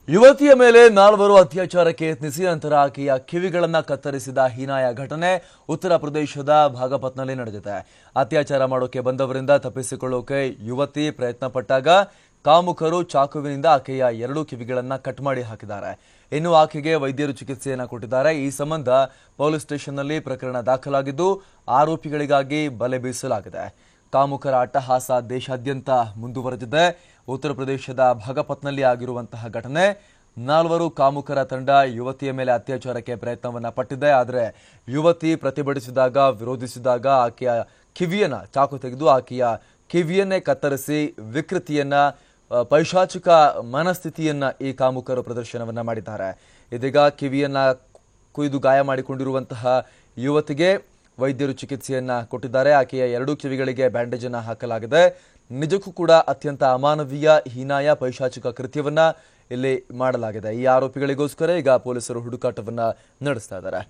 ಯುವತಿಯ ಮೇಲೆ ನಾಲ್ವರು ಅತ್ಯಾಚಾರಕ್ಕೆ ಯತ್ನಿಸಿ ನಂತರ ಆಕೆಯ ಕಿವಿಗಳನ್ನು ಕತ್ತರಿಸಿದ ಹೀನಾಯ ಘಟನೆ ಉತ್ತರ ಪ್ರದೇಶದ ಭಾಗಪತ್ನಲ್ಲಿ ನಡೆದಿದೆ. ಅತ್ಯಾಚಾರ ಮಾಡೋಕೆ ಬಂದವರಿಂದ ತಪ್ಪಿಸಿಕೊಳ್ಳೋಕೆ ಯುವತಿ ಪ್ರಯತ್ನ ಪಟ್ಟಾಗ ಕಾಮುಕರು ಚಾಕುವಿನಿಂದ ಆಕೆಯ ಎರಡೂ ಕಿವಿಗಳನ್ನು ಕಟ್ ಮಾಡಿ ಹಾಕಿದ್ದಾರೆ. ಇನ್ನು ಆಕೆಗೆ ವೈದ್ಯರು ಚಿಕಿತ್ಸೆಯನ್ನು ಕೊಟ್ಟಿದ್ದಾರೆ. ಈ ಸಂಬಂಧ ಪೊಲೀಸ್ ಸ್ಟೇಷನ್ನಲ್ಲಿ ಪ್ರಕರಣ ದಾಖಲಾಗಿದ್ದು ಆರೋಪಿಗಳಿಗಾಗಿ ಬಲೆ ಬೀಸಲಾಗಿದೆ. ಕಾಮುಕರ ಅಟ್ಟಹಾಸ ದೇಶಾದ್ಯಂತ ಮುಂದುವರೆದಿದೆ. ಉತ್ತರ ಪ್ರದೇಶದ ಭಾಗಪತ್ನಲ್ಲಿ ಆಗಿರುವಂತಹ ಘಟನೆ. ನಾಲ್ವರು ಕಾಮುಕರ ತಂಡ ಯುವತಿಯ ಮೇಲೆ ಅತ್ಯಾಚಾರಕ್ಕೆ ಪ್ರಯತ್ನವನ್ನ ಪಟ್ಟಿದೆ. ಆದರೆ ಯುವತಿ ಪ್ರತಿಭಟಿಸಿದಾಗ ವಿರೋಧಿಸಿದಾಗ ಆಕೆಯ ಕಿವಿಯನ್ನ ಚಾಕು ತೆಗೆದು ಆಕೆಯ ಕಿವಿಯನ್ನೇ ಕತ್ತರಿಸಿ ವಿಕೃತಿಯನ್ನ ಪೈಶಾಚಿಕ ಮನಸ್ಥಿತಿಯನ್ನ ಈ ಕಾಮುಕರು ಪ್ರದರ್ಶನವನ್ನ ಮಾಡಿದ್ದಾರೆ. ಇದೀಗ ಕಿವಿಯನ್ನ ಕುಯ್ದು ಗಾಯ ಮಾಡಿಕೊಂಡಿರುವಂತಹ ಯುವತಿಗೆ ವೈದ್ಯರು ಚಿಕಿತ್ಸೆಯನ್ನ ಕೊಟ್ಟಿದ್ದಾರೆ. ಆಕೆಯ ಎರಡೂ ಕಿವಿಗಳಿಗೆ ಬ್ಯಾಂಡೇಜ್ ಅನ್ನು ಹಾಕಲಾಗಿದೆ. ನಿಜಕ್ಕೂ ಕೂಡ ಅತ್ಯಂತ ಅಮಾನವೀಯ ಹೀನಾಯ ಪೈಶಾಚಿಕ ಕೃತ್ಯವನ್ನ ಇಲ್ಲಿ ಮಾಡಲಾಗಿದೆ. ಈ ಆರೋಪಿಗಳಿಗೋಸ್ಕರ ಈಗ ಪೊಲೀಸರು ಹುಡುಕಾಟವನ್ನ ನಡೆಸ್ತಾ ಇದ್ದಾರೆ.